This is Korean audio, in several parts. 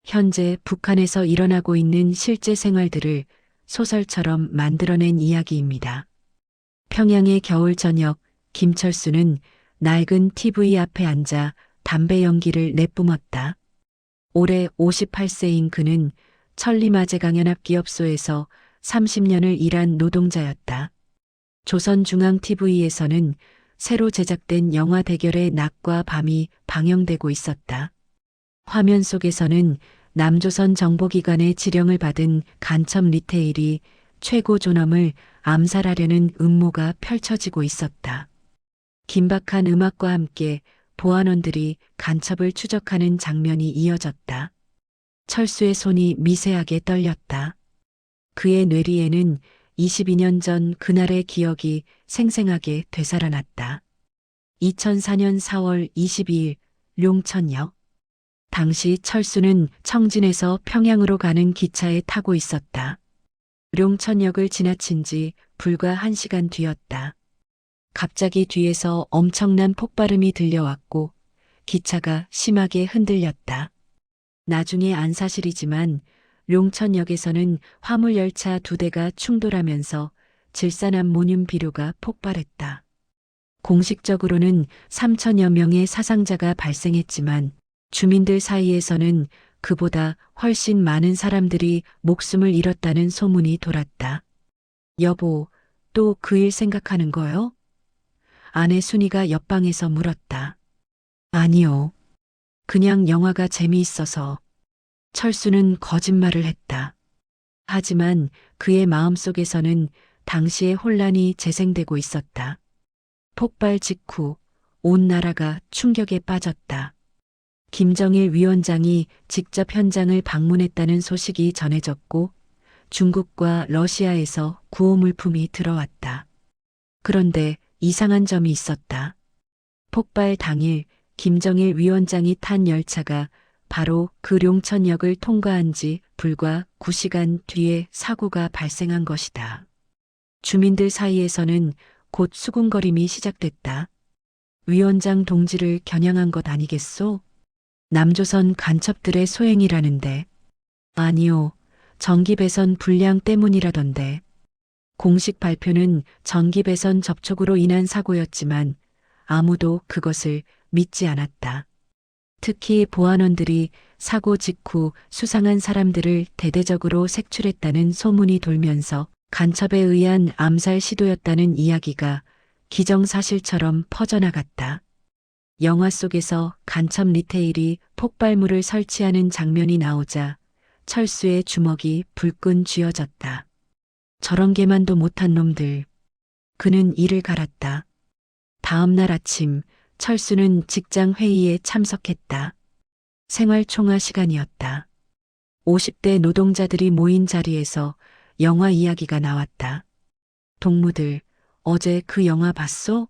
현재 북한에서 일어나고 있는 실제 생활들을 소설처럼 만들어낸 이야기입니다. 평양의 겨울 저녁, 김철수는 낡은 TV 앞에 앉아 담배 연기를 내뿜었다. 올해 58세인 그는 천리마제강연합 기업소에서 30년을 일한 노동자였다. 조선중앙TV에서는 새로 제작된 영화 대결의 낮과 밤이 방영되고 있었다. 화면 속에서는 남조선 정보기관의 지령을 받은 간첩 리테일이 최고 존엄을 암살하려는 음모가 펼쳐지고 있었다. 긴박한 음악과 함께 보안원들이 간첩을 추적하는 장면이 이어졌다. 철수의 손이 미세하게 떨렸다. 그의 뇌리에는 22년 전 그날의 기억이 생생하게 되살아났다. 2004년 4월 22일 룡천역. 당시 철수는 청진에서 평양으로 가는 기차에 타고 있었다. 룡천역을 지나친 지 불과 1시간 뒤였다. 갑자기 뒤에서 엄청난 폭발음이 들려왔고 기차가 심하게 흔들렸다. 나중에 안 사실이지만 룡천역에서는 화물열차 2대가 충돌하면서 질산암모늄 비료가 폭발했다. 공식적으로는 3천여 명의 사상자가 발생했지만 주민들 사이에서는 그보다 훨씬 많은 사람들이 목숨을 잃었다는 소문이 돌았다. 여보, 또 그 일 생각하는 거요? 아내 순이가 옆방에서 물었다. 아니요. 그냥 영화가 재미있어서. 철수는 거짓말을 했다. 하지만 그의 마음속에서는 당시의 혼란이 재생되고 있었다. 폭발 직후 온 나라가 충격에 빠졌다. 김정일 위원장이 직접 현장을 방문했다는 소식이 전해졌고 중국과 러시아에서 구호물품이 들어왔다. 그런데 이상한 점이 있었다. 폭발 당일 김정일 위원장이 탄 열차가 바로 그 룡천역을 통과한 지 불과 9시간 뒤에 사고가 발생한 것이다. 주민들 사이에서는 곧 수군거림이 시작됐다. 위원장 동지를 겨냥한 것 아니겠소? 남조선 간첩들의 소행이라는데. 아니요, 전기배선 불량 때문이라던데. 공식 발표는 전기배선 접촉으로 인한 사고였지만 아무도 그것을 믿지 않았다. 특히 보안원들이 사고 직후 수상한 사람들을 대대적으로 색출했다는 소문이 돌면서 간첩에 의한 암살 시도였다는 이야기가 기정사실처럼 퍼져나갔다. 영화 속에서 간첩 리테일이 폭발물을 설치하는 장면이 나오자 철수의 주먹이 불끈 쥐어졌다. 저런 개만도 못한 놈들. 그는 이를 갈았다. 다음 날 아침 철수는 직장 회의에 참석했다. 생활총화 시간이었다. 50대 노동자들이 모인 자리에서 영화 이야기가 나왔다. 동무들, 어제 그 영화 봤소?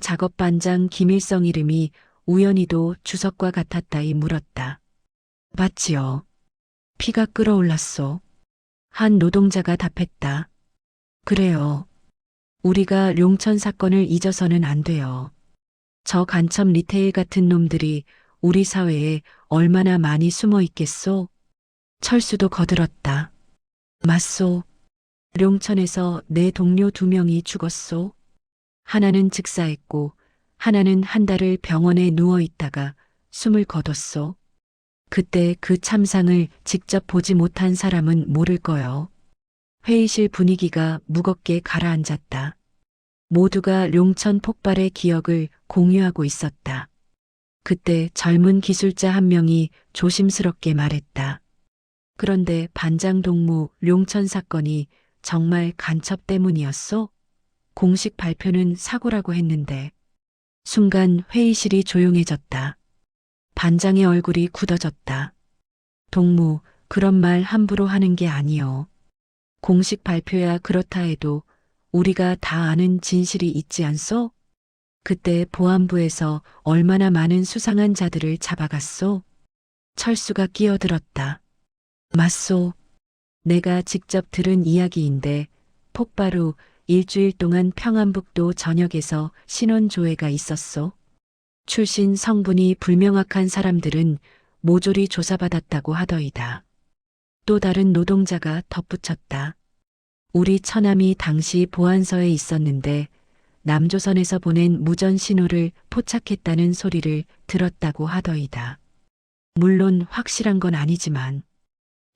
작업반장 김일성 이름이 우연히도 주석과 같았다이 물었다. 봤지요. 피가 끓어올랐소. 한 노동자가 답했다. 그래요. 우리가 룡천 사건을 잊어서는 안 돼요. 저 간첩 리테일 같은 놈들이 우리 사회에 얼마나 많이 숨어 있겠소? 철수도 거들었다. 맞소. 룡천에서 내 동료 2명이 죽었소. 하나는 즉사했고 하나는 한 달을 병원에 누워 있다가 숨을 거뒀소. 그때 그 참상을 직접 보지 못한 사람은 모를 거요. 회의실 분위기가 무겁게 가라앉았다. 모두가 룡천 폭발의 기억을 공유하고 있었다. 그때 젊은 기술자 한 명이 조심스럽게 말했다. 그런데 반장 동무 룡천 사건이 정말 간첩 때문이었소? 공식 발표는 사고라고 했는데. 순간 회의실이 조용해졌다. 반장의 얼굴이 굳어졌다. 동무, 그런 말 함부로 하는 게 아니요. 공식 발표야 그렇다 해도 우리가 다 아는 진실이 있지 않소? 그때 보안부에서 얼마나 많은 수상한 자들을 잡아갔소? 철수가 끼어들었다. 맞소. 내가 직접 들은 이야기인데 폭발 후 일주일 동안 평안북도 전역에서 신원조회가 있었소. 출신 성분이 불명확한 사람들은 모조리 조사받았다고 하더이다. 또 다른 노동자가 덧붙였다. 우리 처남이 당시 보안서에 있었는데 남조선에서 보낸 무전 신호를 포착했다는 소리를 들었다고 하더이다. 물론 확실한 건 아니지만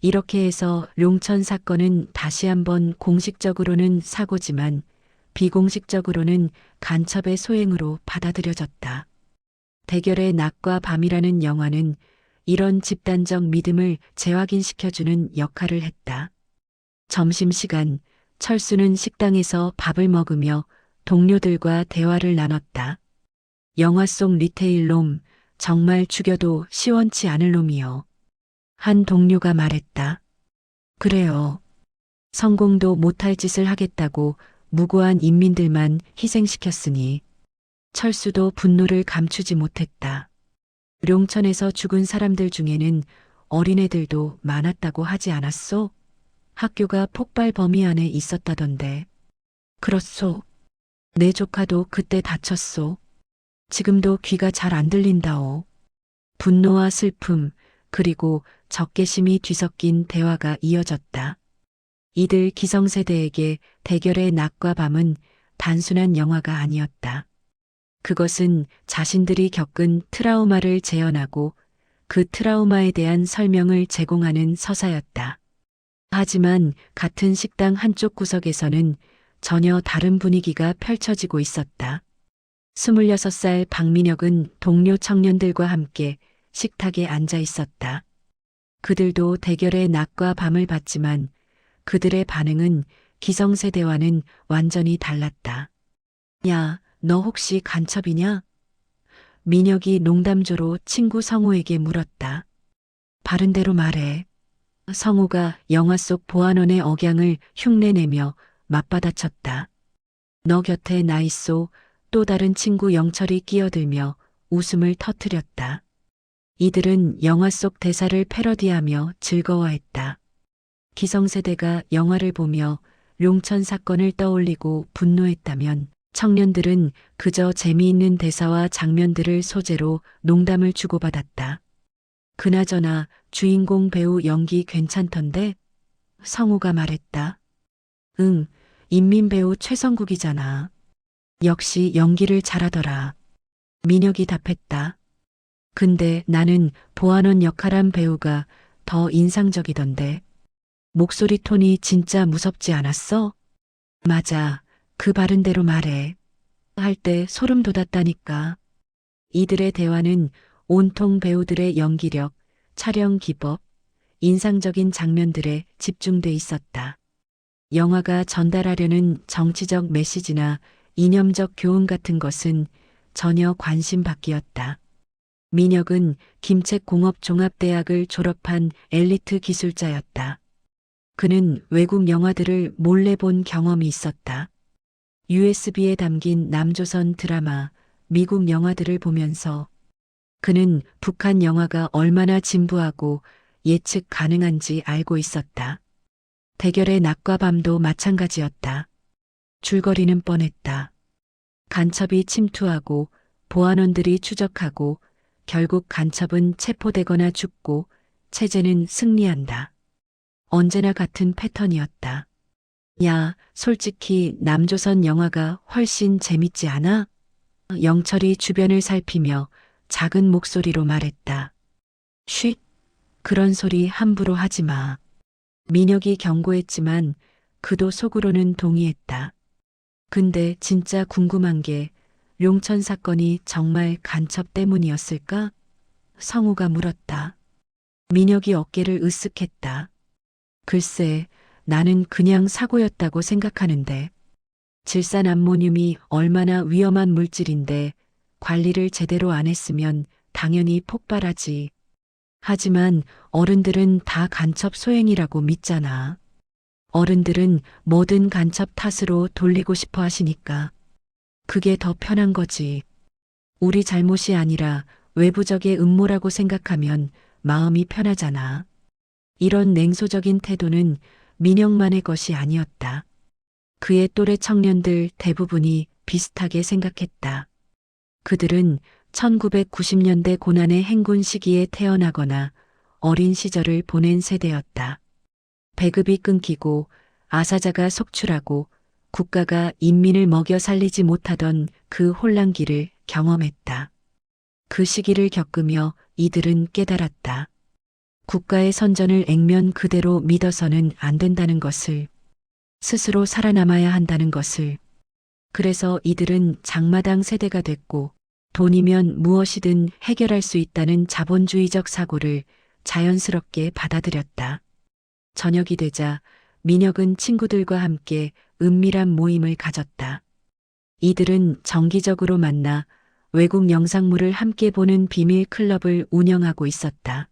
이렇게 해서 룡천 사건은 다시 한번 공식적으로는 사고지만 비공식적으로는 간첩의 소행으로 받아들여졌다. 대결의 낮과 밤이라는 영화는 이런 집단적 믿음을 재확인시켜주는 역할을 했다. 점심시간, 철수는 식당에서 밥을 먹으며 동료들과 대화를 나눴다. 영화 속 리테일놈, 정말 죽여도 시원치 않을 놈이요. 한 동료가 말했다. 그래요. 성공도 못할 짓을 하겠다고 무고한 인민들만 희생시켰으니 철수도 분노를 감추지 못했다. 룡천에서 죽은 사람들 중에는 어린애들도 많았다고 하지 않았소? 학교가 폭발 범위 안에 있었다던데. 그렇소. 내 조카도 그때 다쳤소. 지금도 귀가 잘 안 들린다오. 분노와 슬픔, 그리고 적개심이 뒤섞인 대화가 이어졌다. 이들 기성세대에게 대결의 낮과 밤은 단순한 영화가 아니었다. 그것은 자신들이 겪은 트라우마를 재현하고 그 트라우마에 대한 설명을 제공하는 서사였다. 하지만 같은 식당 한쪽 구석에서는 전혀 다른 분위기가 펼쳐지고 있었다. 26살 박민혁은 동료 청년들과 함께 식탁에 앉아 있었다. 그들도 대결의 낮과 밤을 봤지만 그들의 반응은 기성세대와는 완전히 달랐다. 야, 너 혹시 간첩이냐? 민혁이 농담조로 친구 성우에게 물었다. 바른 대로 말해. 성우가 영화 속 보안원의 억양을 흉내내며 맞받아쳤다. 너 곁에 나 있소. 또 다른 친구 영철이 끼어들며 웃음을 터뜨렸다. 이들은 영화 속 대사를 패러디하며 즐거워했다. 기성세대가 영화를 보며 룡천 사건을 떠올리고 분노했다면 청년들은 그저 재미있는 대사와 장면들을 소재로 농담을 주고받았다. 그나저나 주인공 배우 연기 괜찮던데? 성우가 말했다. 응, 인민 배우 최성국이잖아. 역시 연기를 잘하더라. 민혁이 답했다. 근데 나는 보안원 역할한 배우가 더 인상적이던데. 목소리 톤이 진짜 무섭지 않았어? 맞아. 그 바른 대로 말해. 할 때 소름 돋았다니까. 이들의 대화는 온통 배우들의 연기력, 촬영 기법, 인상적인 장면들에 집중돼 있었다. 영화가 전달하려는 정치적 메시지나 이념적 교훈 같은 것은 전혀 관심 밖이었다. 민혁은 김책공업종합대학을 졸업한 엘리트 기술자였다. 그는 외국 영화들을 몰래 본 경험이 있었다. USB에 담긴 남조선 드라마, 미국 영화들을 보면서 그는 북한 영화가 얼마나 진부하고 예측 가능한지 알고 있었다. 대결의 낮과 밤도 마찬가지였다. 줄거리는 뻔했다. 간첩이 침투하고 보안원들이 추적하고 결국 간첩은 체포되거나 죽고 체제는 승리한다. 언제나 같은 패턴이었다. 야, 솔직히 남조선 영화가 훨씬 재밌지 않아? 영철이 주변을 살피며 작은 목소리로 말했다. 쉿, 그런 소리 함부로 하지 마. 민혁이 경고했지만 그도 속으로는 동의했다. 근데 진짜 궁금한 게 룡천 사건이 정말 간첩 때문이었을까? 성우가 물었다. 민혁이 어깨를 으쓱했다. 글쎄, 나는 그냥 사고였다고 생각하는데. 질산암모늄이 얼마나 위험한 물질인데 관리를 제대로 안 했으면 당연히 폭발하지. 하지만 어른들은 다 간첩 소행이라고 믿잖아. 어른들은 뭐든 간첩 탓으로 돌리고 싶어 하시니까. 그게 더 편한 거지. 우리 잘못이 아니라 외부적의 음모라고 생각하면 마음이 편하잖아. 이런 냉소적인 태도는 민혁만의 것이 아니었다. 그의 또래 청년들 대부분이 비슷하게 생각했다. 그들은 1990년대 고난의 행군 시기에 태어나거나 어린 시절을 보낸 세대였다. 배급이 끊기고 아사자가 속출하고 국가가 인민을 먹여 살리지 못하던 그 혼란기를 경험했다. 그 시기를 겪으며 이들은 깨달았다. 국가의 선전을 액면 그대로 믿어서는 안 된다는 것을, 스스로 살아남아야 한다는 것을. 그래서 이들은 장마당 세대가 됐고, 돈이면 무엇이든 해결할 수 있다는 자본주의적 사고를 자연스럽게 받아들였다. 저녁이 되자 민혁은 친구들과 함께 은밀한 모임을 가졌다. 이들은 정기적으로 만나 외국 영상물을 함께 보는 비밀 클럽을 운영하고 있었다.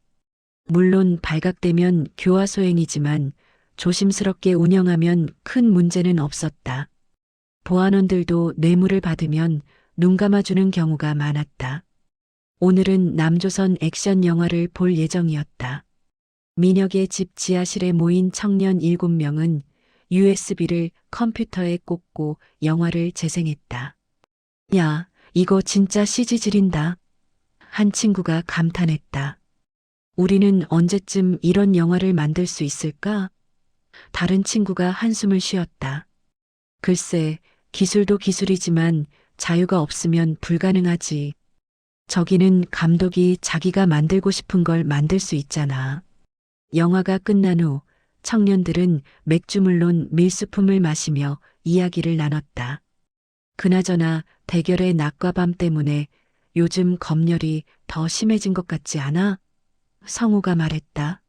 물론 발각되면 교화소행이지만 조심스럽게 운영하면 큰 문제는 없었다. 보안원들도 뇌물을 받으면 눈 감아주는 경우가 많았다. 오늘은 남조선 액션 영화를 볼 예정이었다. 민혁의 집 지하실에 모인 청년 7명은 USB를 컴퓨터에 꽂고 영화를 재생했다. 야, 이거 진짜 CG 지린다. 한 친구가 감탄했다. 우리는 언제쯤 이런 영화를 만들 수 있을까? 다른 친구가 한숨을 쉬었다. 글쎄, 기술도 기술이지만 자유가 없으면 불가능하지. 저기는 감독이 자기가 만들고 싶은 걸 만들 수 있잖아. 영화가 끝난 후 청년들은 맥주 물론 밀수품을 마시며 이야기를 나눴다. 그나저나 대결의 낮과 밤 때문에 요즘 검열이 더 심해진 것 같지 않아? 성우가 말했다.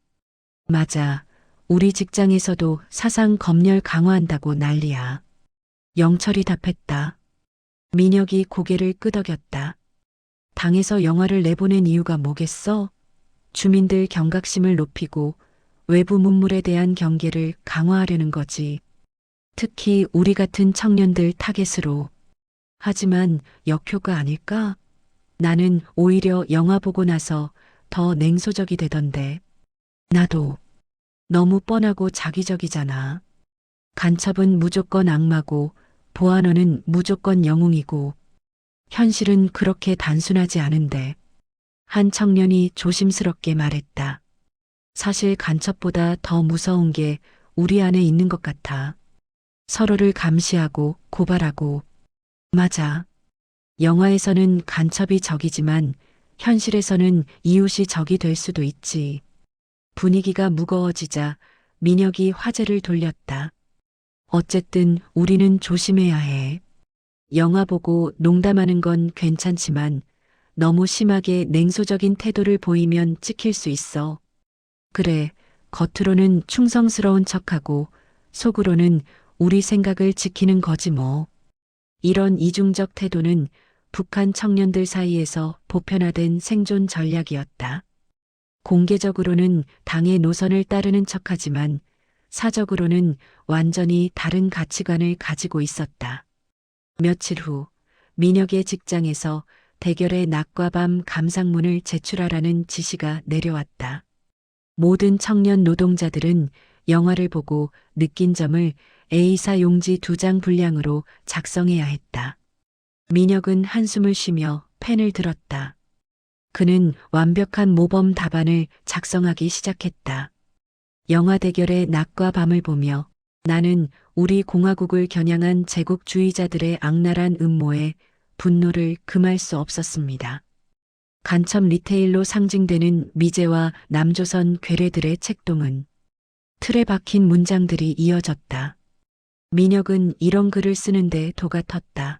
맞아. 우리 직장에서도 사상 검열 강화한다고 난리야. 영철이 답했다. 민혁이 고개를 끄덕였다. 당에서 영화를 내보낸 이유가 뭐겠어? 주민들 경각심을 높이고 외부 문물에 대한 경계를 강화하려는 거지. 특히 우리 같은 청년들 타겟으로. 하지만 역효과 아닐까? 나는 오히려 영화 보고 나서 더 냉소적이 되던데. 나도. 너무 뻔하고 자기적이잖아. 간첩은 무조건 악마고 보안원은 무조건 영웅이고 현실은 그렇게 단순하지 않은데. 한 청년이 조심스럽게 말했다. 사실 간첩보다 더 무서운 게 우리 안에 있는 것 같아. 서로를 감시하고 고발하고. 맞아. 영화에서는 간첩이 적이지만 현실에서는 이웃이 적이 될 수도 있지. 분위기가 무거워지자 민혁이 화제를 돌렸다. 어쨌든 우리는 조심해야 해. 영화 보고 농담하는 건 괜찮지만 너무 심하게 냉소적인 태도를 보이면 찍힐 수 있어. 그래, 겉으로는 충성스러운 척하고 속으로는 우리 생각을 지키는 거지 뭐. 이런 이중적 태도는 북한 청년들 사이에서 보편화된 생존 전략이었다. 공개적으로는 당의 노선을 따르는 척하지만 사적으로는 완전히 다른 가치관을 가지고 있었다. 며칠 후 민혁의 직장에서 대결의 낮과 밤 감상문을 제출하라는 지시가 내려왔다. 모든 청년 노동자들은 영화를 보고 느낀 점을 A사 용지 2장 분량으로 작성해야 했다. 민혁은 한숨을 쉬며 펜을 들었다. 그는 완벽한 모범 답안을 작성하기 시작했다. 영화 대결의 낮과 밤을 보며 나는 우리 공화국을 겨냥한 제국주의자들의 악랄한 음모에 분노를 금할 수 없었습니다. 간첩 리테일로 상징되는 미제와 남조선 괴뢰들의 책동은 틀에 박힌 문장들이 이어졌다. 민혁은 이런 글을 쓰는데 도가 텄다.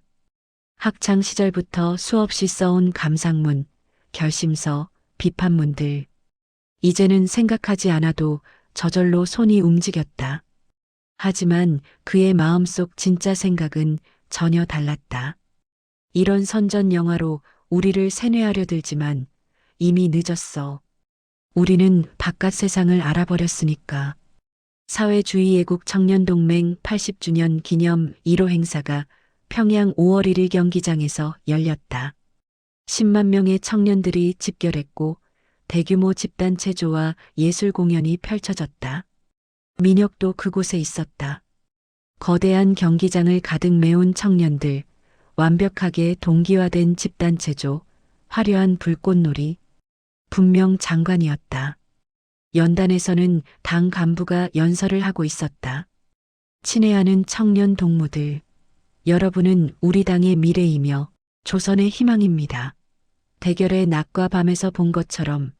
학창 시절부터 수없이 써온 감상문, 결심서, 비판문들. 이제는 생각하지 않아도 저절로 손이 움직였다. 하지만 그의 마음속 진짜 생각은 전혀 달랐다. 이런 선전 영화로 우리를 세뇌하려 들지만 이미 늦었어. 우리는 바깥 세상을 알아버렸으니까. 사회주의 애국 청년동맹 80주년 기념 1호 행사가 평양 5월 1일 경기장에서 열렸다. 10만 명의 청년들이 집결했고 대규모 집단 체조와 예술 공연이 펼쳐졌다. 민혁도 그곳에 있었다. 거대한 경기장을 가득 메운 청년들, 완벽하게 동기화된 집단 체조, 화려한 불꽃놀이. 분명 장관이었다. 연단에서는 당 간부가 연설을 하고 있었다. 친애하는 청년 동무들, 여러분은 우리 당의 미래이며 조선의 희망입니다. 대결의 낮과 밤에서 본 것처럼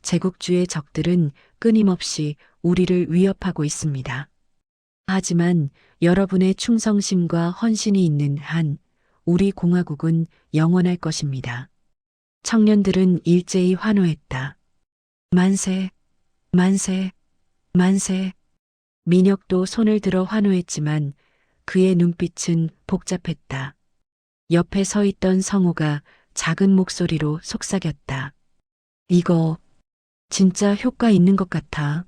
제국주의 적들은 끊임없이 우리를 위협하고 있습니다. 하지만 여러분의 충성심과 헌신이 있는 한 우리 공화국은 영원할 것입니다. 청년들은 일제히 환호했다. 만세, 만세, 만세. 민혁도 손을 들어 환호했지만 그의 눈빛은 복잡했다. 옆에 서 있던 성우가 작은 목소리로 속삭였다. 이거 진짜 효과 있는 것 같아.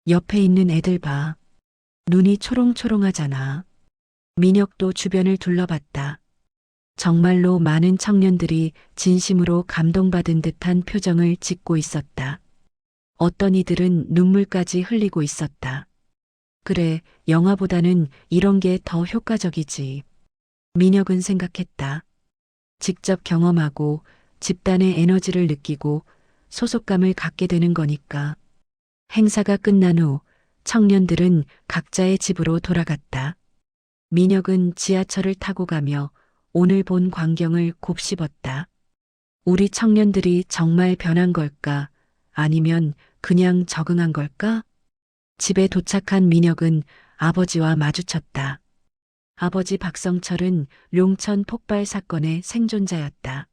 옆에 있는 애들 봐. 눈이 초롱초롱하잖아. 민혁도 주변을 둘러봤다. 정말로 많은 청년들이 진심으로 감동받은 듯한 표정을 짓고 있었다. 어떤 이들은 눈물까지 흘리고 있었다. 그래, 영화보다는 이런 게 더 효과적이지. 민혁은 생각했다. 직접 경험하고 집단의 에너지를 느끼고 소속감을 갖게 되는 거니까. 행사가 끝난 후 청년들은 각자의 집으로 돌아갔다. 민혁은 지하철을 타고 가며 오늘 본 광경을 곱씹었다. 우리 청년들이 정말 변한 걸까? 아니면 그냥 적응한 걸까? 집에 도착한 민혁은 아버지와 마주쳤다. 아버지 박성철은 룡천 폭발 사건의 생존자였다.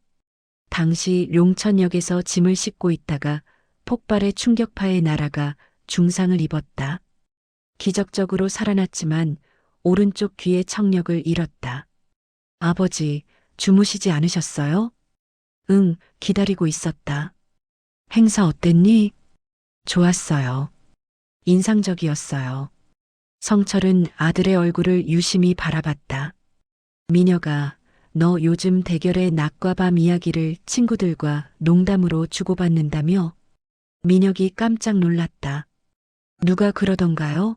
당시 룡천역에서 짐을 싣고 있다가 폭발의 충격파에 날아가 중상을 입었다. 기적적으로 살아났지만 오른쪽 귀의 청력을 잃었다. 아버지, 주무시지 않으셨어요? 응, 기다리고 있었다. 행사 어땠니? 좋았어요. 인상적이었어요. 성철은 아들의 얼굴을 유심히 바라봤다. 민혁아, 너 요즘 대결의 낮과 밤 이야기를 친구들과 농담으로 주고받는다며? 민혁이 깜짝 놀랐다. 누가 그러던가요?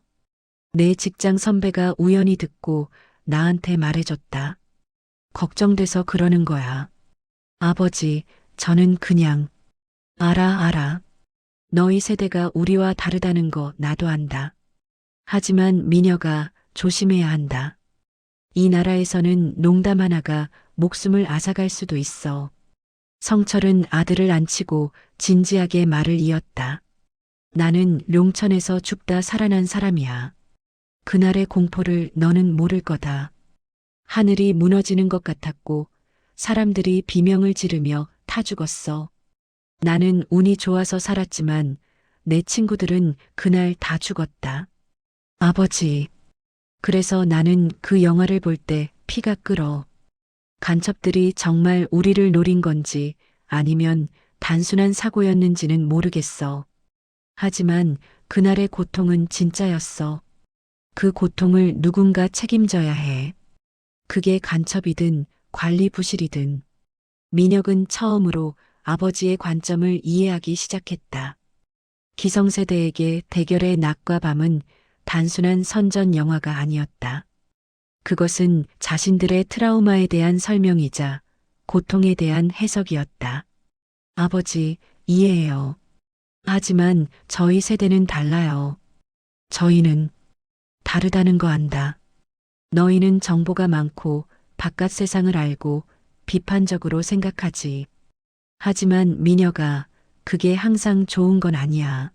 내 직장 선배가 우연히 듣고 나한테 말해줬다. 걱정돼서 그러는 거야. 아버지, 저는 그냥. 알아. 너희 세대가 우리와 다르다는 거 나도 안다. 하지만 민혁아, 조심해야 한다. 이 나라에서는 농담 하나가 목숨을 앗아갈 수도 있어. 성철은 아들을 안치고 진지하게 말을 이었다. 나는 룡천에서 죽다 살아난 사람이야. 그날의 공포를 너는 모를 거다. 하늘이 무너지는 것 같았고 사람들이 비명을 지르며 타 죽었어. 나는 운이 좋아서 살았지만 내 친구들은 그날 다 죽었다. 아버지, 그래서 나는 그 영화를 볼 때 피가 끓어. 간첩들이 정말 우리를 노린 건지 아니면 단순한 사고였는지는 모르겠어. 하지만 그날의 고통은 진짜였어. 그 고통을 누군가 책임져야 해. 그게 간첩이든 관리 부실이든. 민혁은 처음으로 아버지의 관점을 이해하기 시작했다. 기성세대에게 대결의 낮과 밤은 단순한 선전 영화가 아니었다. 그것은 자신들의 트라우마에 대한 설명이자 고통에 대한 해석이었다. 아버지, 이해해요. 하지만 저희 세대는 달라요. 저희는 다르다는 거 안다. 너희는 정보가 많고 바깥 세상을 알고 비판적으로 생각하지. 하지만 민혁아, 그게 항상 좋은 건 아니야.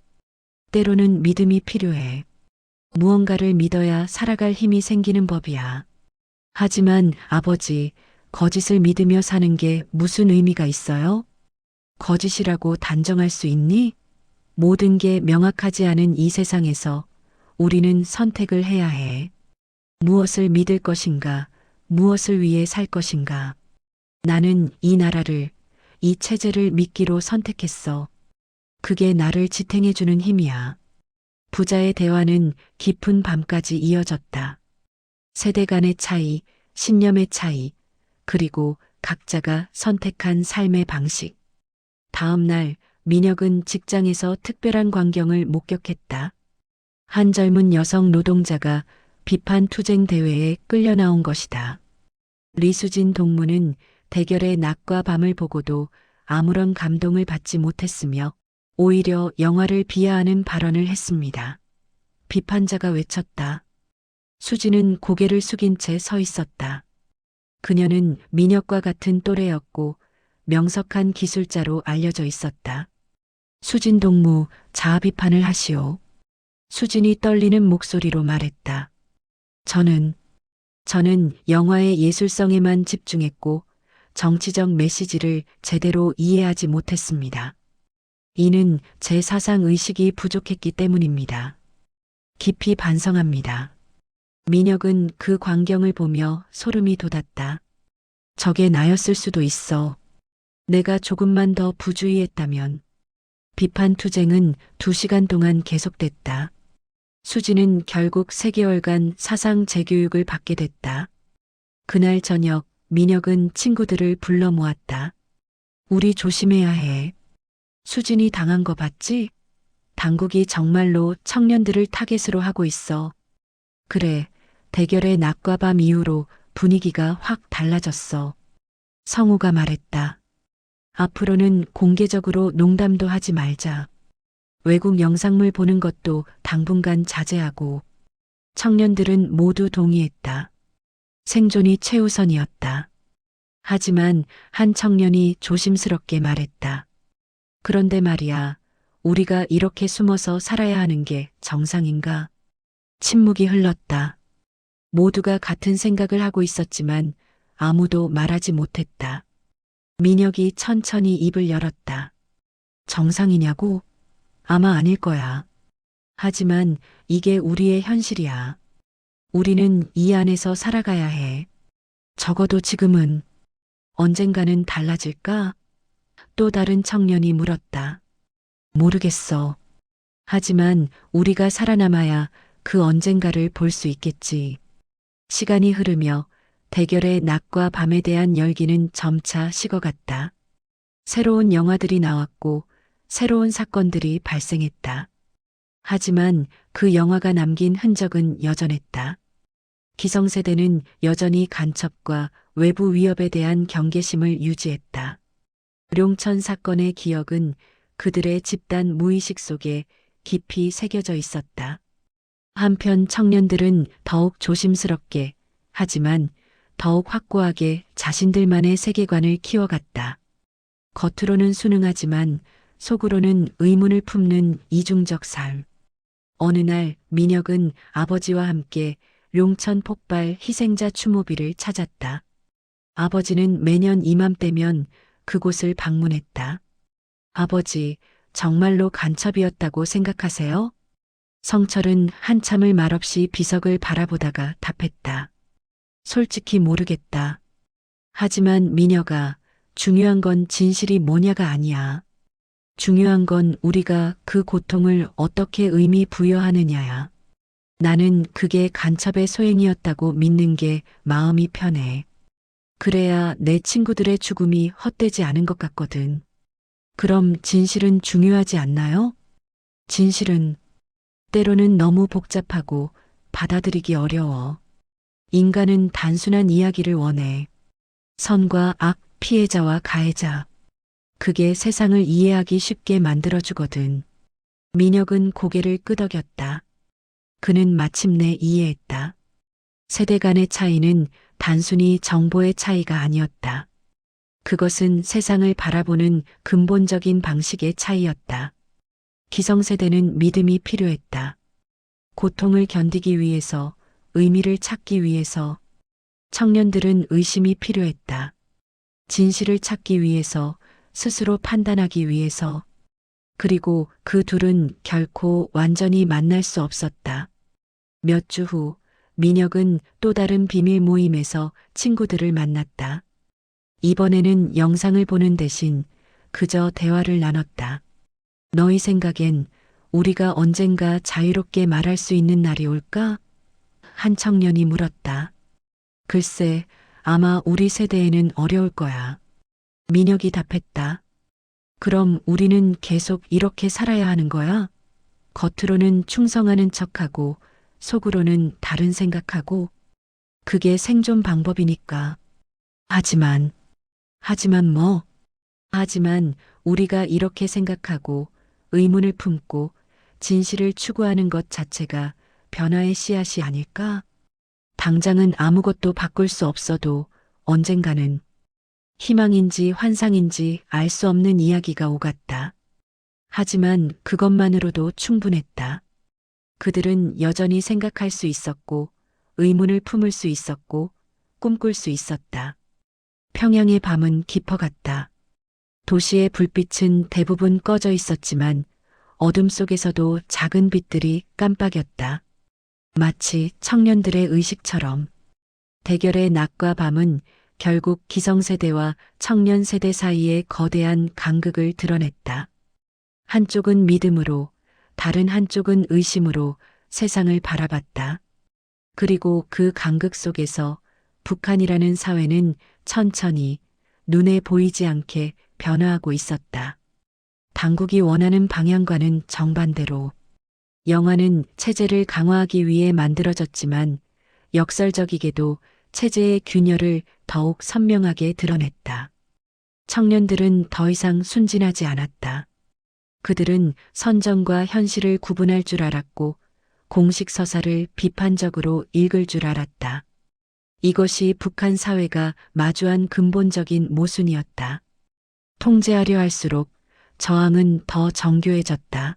때로는 믿음이 필요해. 무언가를 믿어야 살아갈 힘이 생기는 법이야. 하지만 아버지, 거짓을 믿으며 사는 게 무슨 의미가 있어요? 거짓이라고 단정할 수 있니? 모든 게 명확하지 않은 이 세상에서 우리는 선택을 해야 해. 무엇을 믿을 것인가, 무엇을 위해 살 것인가. 나는 이 나라를, 이 체제를 믿기로 선택했어. 그게 나를 지탱해주는 힘이야. 부자의 대화는 깊은 밤까지 이어졌다. 세대 간의 차이, 신념의 차이, 그리고 각자가 선택한 삶의 방식. 다음 날 민혁은 직장에서 특별한 광경을 목격했다. 한 젊은 여성 노동자가 비판 투쟁 대회에 끌려 나온 것이다. 리수진 동무는 대결의 낮과 밤을 보고도 아무런 감동을 받지 못했으며 오히려 영화를 비하하는 발언을 했습니다. 비판자가 외쳤다. 수지는 고개를 숙인 채 서 있었다. 그녀는 민혁과 같은 또래였고 명석한 기술자로 알려져 있었다. 수진 동무, 자아 비판을 하시오. 수진이 떨리는 목소리로 말했다. 저는 영화의 예술성에만 집중했고 정치적 메시지를 제대로 이해하지 못했습니다. 이는 제 사상 의식이 부족했기 때문입니다. 깊이 반성합니다. 민혁은 그 광경을 보며 소름이 돋았다. 저게 나였을 수도 있어. 내가 조금만 더 부주의했다면. 비판 투쟁은 2시간 동안 계속됐다. 수지는 결국 3개월간 사상 재교육을 받게 됐다. 그날 저녁 민혁은 친구들을 불러 모았다. 우리 조심해야 해. 수진이 당한 거 봤지? 당국이 정말로 청년들을 타겟으로 하고 있어. 그래, 대결의 낮과 밤 이후로 분위기가 확 달라졌어. 성우가 말했다. 앞으로는 공개적으로 농담도 하지 말자. 외국 영상물 보는 것도 당분간 자제하고. 청년들은 모두 동의했다. 생존이 최우선이었다. 하지만 한 청년이 조심스럽게 말했다. 그런데 말이야, 우리가 이렇게 숨어서 살아야 하는 게 정상인가? 침묵이 흘렀다. 모두가 같은 생각을 하고 있었지만 아무도 말하지 못했다. 민혁이 천천히 입을 열었다. 정상이냐고? 아마 아닐 거야. 하지만 이게 우리의 현실이야. 우리는 이 안에서 살아가야 해. 적어도 지금은. 언젠가는 달라질까? 또 다른 청년이 물었다. 모르겠어. 하지만 우리가 살아남아야 그 언젠가를 볼 수 있겠지. 시간이 흐르며 대결의 낮과 밤에 대한 열기는 점차 식어갔다. 새로운 영화들이 나왔고 새로운 사건들이 발생했다. 하지만 그 영화가 남긴 흔적은 여전했다. 기성세대는 여전히 간첩과 외부 위협에 대한 경계심을 유지했다. 룡천 사건의 기억은 그들의 집단 무의식 속에 깊이 새겨져 있었다. 한편 청년들은 더욱 조심스럽게, 하지만 더욱 확고하게 자신들만의 세계관을 키워갔다. 겉으로는 순응하지만 속으로는 의문을 품는 이중적 삶. 어느 날 민혁은 아버지와 함께 룡천 폭발 희생자 추모비를 찾았다. 아버지는 매년 이맘때면 그곳을 방문했다. 아버지, 정말로 간첩이었다고 생각하세요? 성철은 한참을 말없이 비석을 바라보다가 답했다. 솔직히 모르겠다. 하지만 민혁아, 중요한 건 진실이 뭐냐가 아니야. 중요한 건 우리가 그 고통을 어떻게 의미 부여하느냐야. 나는 그게 간첩의 소행이었다고 믿는 게 마음이 편해. 그래야 내 친구들의 죽음이 헛되지 않은 것 같거든. 그럼 진실은 중요하지 않나요? 진실은 때로는 너무 복잡하고 받아들이기 어려워. 인간은 단순한 이야기를 원해. 선과 악, 피해자와 가해자. 그게 세상을 이해하기 쉽게 만들어주거든. 민혁은 고개를 끄덕였다. 그는 마침내 이해했다. 세대 간의 차이는 단순히 정보의 차이가 아니었다. 그것은 세상을 바라보는 근본적인 방식의 차이였다. 기성세대는 믿음이 필요했다. 고통을 견디기 위해서, 의미를 찾기 위해서. 청년들은 의심이 필요했다. 진실을 찾기 위해서, 스스로 판단하기 위해서. 그리고 그 둘은 결코 완전히 만날 수 없었다. 몇 주 후, 민혁은 또 다른 비밀 모임에서 친구들을 만났다. 이번에는 영상을 보는 대신 그저 대화를 나눴다. 너희 생각엔 우리가 언젠가 자유롭게 말할 수 있는 날이 올까? 한 청년이 물었다. 글쎄, 아마 우리 세대에는 어려울 거야. 민혁이 답했다. 그럼 우리는 계속 이렇게 살아야 하는 거야? 겉으로는 충성하는 척하고 속으로는 다른 생각하고 그게 생존 방법이니까. 하지만 뭐? 하지만 우리가 이렇게 생각하고 의문을 품고 진실을 추구하는 것 자체가 변화의 씨앗이 아닐까? 당장은 아무것도 바꿀 수 없어도 언젠가는 희망인지 환상인지 알 수 없는 이야기가 오갔다. 하지만 그것만으로도 충분했다. 그들은 여전히 생각할 수 있었고, 의문을 품을 수 있었고, 꿈꿀 수 있었다. 평양의 밤은 깊어갔다. 도시의 불빛은 대부분 꺼져 있었지만 어둠 속에서도 작은 빛들이 깜빡였다. 마치 청년들의 의식처럼 대결의 낮과 밤은 결국 기성세대와 청년세대 사이의 거대한 간극을 드러냈다. 한쪽은 믿음으로, 다른 한쪽은 의심으로 세상을 바라봤다. 그리고 그 간극 속에서 북한이라는 사회는 천천히 눈에 보이지 않게 변화하고 있었다. 당국이 원하는 방향과는 정반대로 영화는 체제를 강화하기 위해 만들어졌지만 역설적이게도 체제의 균열을 더욱 선명하게 드러냈다. 청년들은 더 이상 순진하지 않았다. 그들은 선정과 현실을 구분할 줄 알았고 공식 서사를 비판적으로 읽을 줄 알았다. 이것이 북한 사회가 마주한 근본적인 모순이었다. 통제하려 할수록 저항은 더 정교해졌다.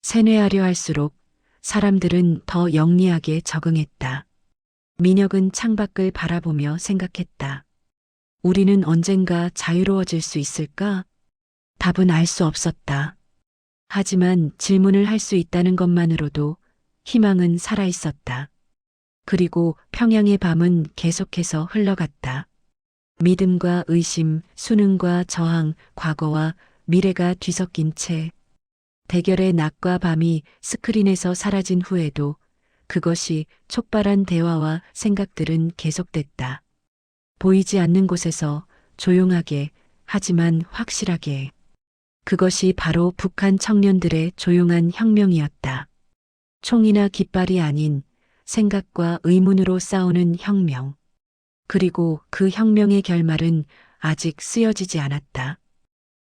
세뇌하려 할수록 사람들은 더 영리하게 적응했다. 민혁은 창밖을 바라보며 생각했다. 우리는 언젠가 자유로워질 수 있을까? 답은 알 수 없었다. 하지만 질문을 할 수 있다는 것만으로도 희망은 살아있었다. 그리고 평양의 밤은 계속해서 흘러갔다. 믿음과 의심, 수능과 저항, 과거와 미래가 뒤섞인 채 대결의 낮과 밤이 스크린에서 사라진 후에도 그것이 촉발한 대화와 생각들은 계속됐다. 보이지 않는 곳에서 조용하게 하지만 확실하게. 그것이 바로 북한 청년들의 조용한 혁명이었다. 총이나 깃발이 아닌 생각과 의문으로 싸우는 혁명. 그리고 그 혁명의 결말은 아직 쓰여지지 않았다.